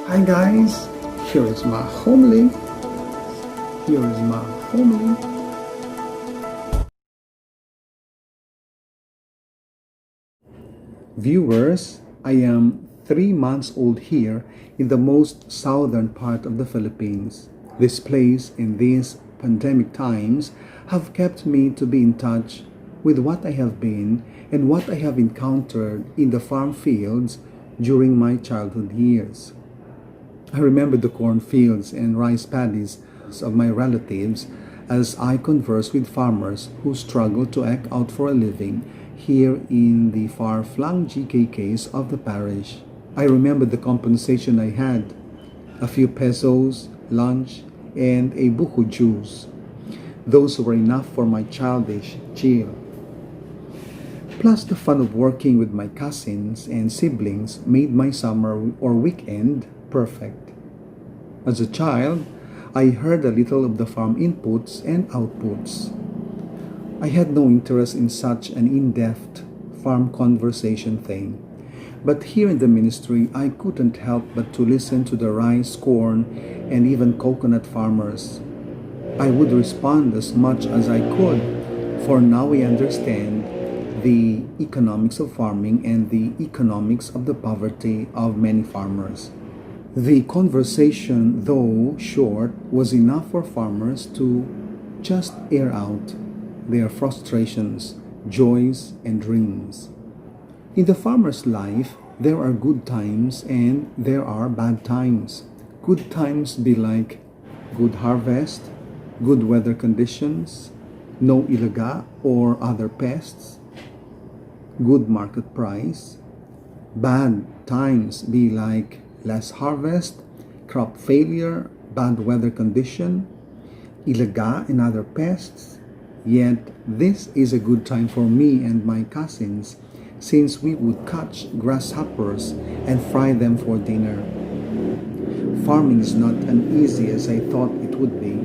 Hi guys, here is my homily. Here is my homily. Viewers, I am 3 months old here in the most southern part of the Philippines. This place in these pandemic times have kept me to be in touch with what I have been and what I have encountered in the farm fields during my childhood years. I remember the cornfields and rice paddies of my relatives as I conversed with farmers who struggle to eke out for a living here in the far-flung GKKs of the parish. I remember the compensation I had, a few pesos, lunch, and a buko juice. Those were enough for my childish chill. Plus, the fun of working with my cousins and siblings made my summer or weekend perfect. As a child, I heard a little of the farm inputs and outputs. I had no interest in such an in-depth farm conversation thing. But here in the ministry, I couldn't help but to listen to the rice, corn, and even coconut farmers. I would respond as much as I could, for now I understand the economics of farming and the economics of the poverty of many farmers. The conversation, though short, was enough for farmers to just air out their frustrations, joys, and dreams. In the farmer's life, there are good times and there are bad times. Good times be like good harvest, good weather conditions, no ilaga or other pests, good market price. Bad times be like less harvest, crop failure, bad weather condition, ilaga and other pests. Yet this is a good time for me and my cousins since we would catch grasshoppers and fry them for dinner. Farming is not as easy as I thought it would be.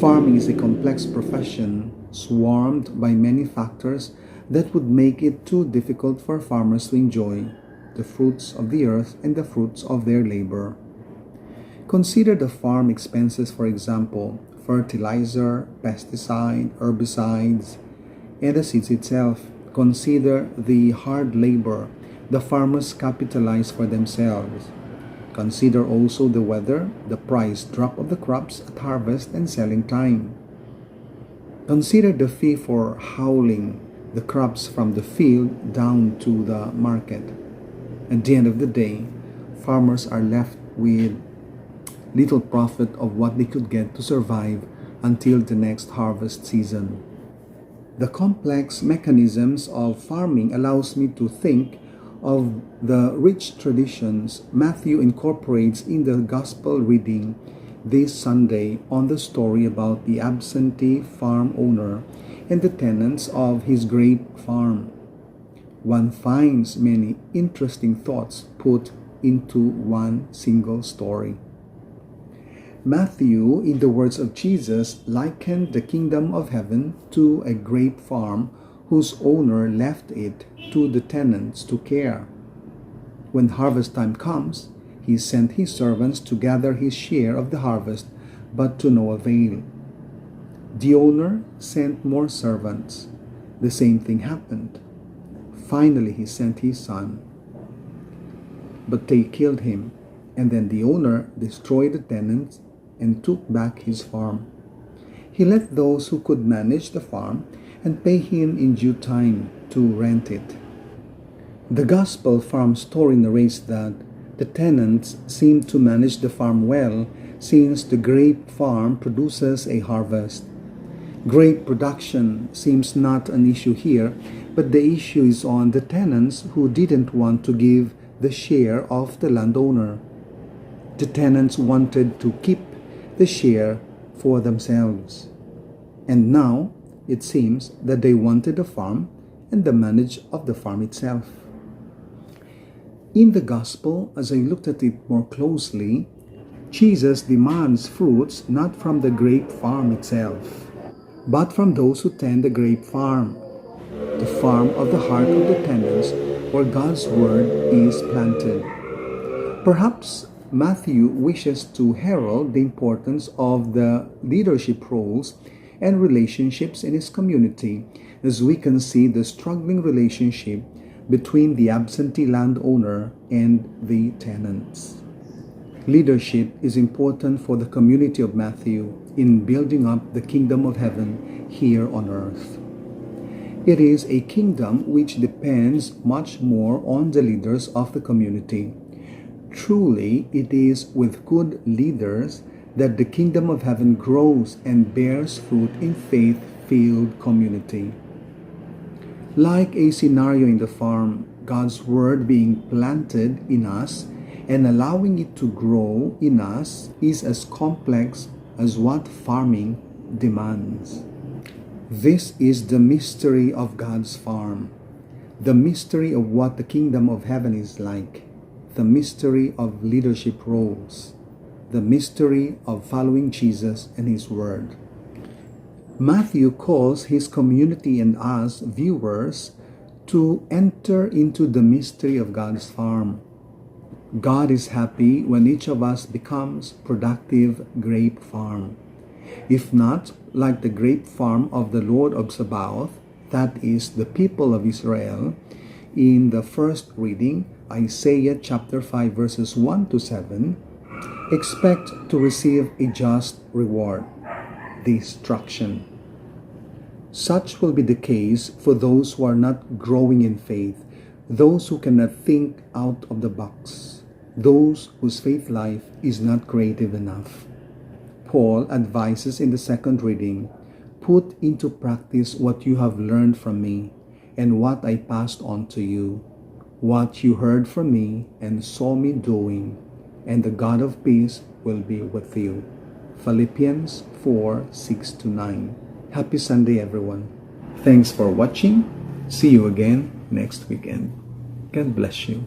Farming is a complex profession swarmed by many factors that would make it too difficult for farmers to enjoy the fruits of the earth and the fruits of their labor. Consider the farm expenses, for example, fertilizer, pesticide, herbicides, and the seeds itself. Consider the hard labor the farmers capitalize for themselves. Consider also the weather, the price drop of the crops at harvest and selling time. Consider the fee for hauling the crops from the field down to the market. At the end of the day, farmers are left with little profit of what they could get to survive until the next harvest season. The complex mechanisms of farming allows me to think of the rich traditions Matthew incorporates in the gospel reading this Sunday on the story about the absentee farm owner and the tenants of his grape farm. One finds many interesting thoughts put into one single story. Matthew, in the words of Jesus, likened the kingdom of heaven to a grape farm whose owner left it to the tenants to care. When harvest time comes, he sent his servants to gather his share of the harvest, but to no avail. The owner sent more servants. The same thing happened. Finally, he sent his son, but they killed him, and then the owner destroyed the tenants and took back his farm. He let those who could manage the farm and pay him in due time to rent it. The gospel farm story narrates that the tenants seem to manage the farm well since the grape farm produces a harvest. Grape production seems not an issue here, but the issue is on the tenants who didn't want to give the share of the landowner. The tenants wanted to keep the share for themselves. And now it seems that they wanted the farm and the manage of the farm itself. In the gospel, as I looked at it more closely, Jesus demands fruits not from the grape farm itself, but from those who tend the grape farm, the farm of the heart of the tenants where God's word is planted. Perhaps Matthew wishes to herald the importance of the leadership roles and relationships in his community, as we can see the struggling relationship between the absentee landowner and the tenants. Leadership is important for the community of Matthew in building up the kingdom of heaven here on earth. It is a kingdom which depends much more on the leaders of the community. Truly, it is with good leaders that the kingdom of heaven grows and bears fruit in faith-filled community. Like a scenario in the farm, God's word being planted in us and allowing it to grow in us is as complex as what farming demands. This is the mystery of God's farm, the mystery of what the kingdom of heaven is like, the mystery of leadership roles, the mystery of following Jesus and his word. Matthew calls his community and us viewers to enter into the mystery of God's farm. God is happy when each of us becomes productive grape farm. If not, like the grape farm of the Lord of Sabaoth, that is the people of Israel, in the first reading, Isaiah chapter 5 verses 1 to 7, expect to receive a just reward, destruction. Such will be the case for those who are not growing in faith, those who cannot think out of the box, those whose faith life is not creative enough. Paul advises in the second reading, "Put into practice what you have learned from me and what I passed on to you, what you heard from me and saw me doing, and the God of peace will be with you." Philippians 4:6-9. Happy Sunday, everyone. Thanks for watching. See you again next weekend. God bless you.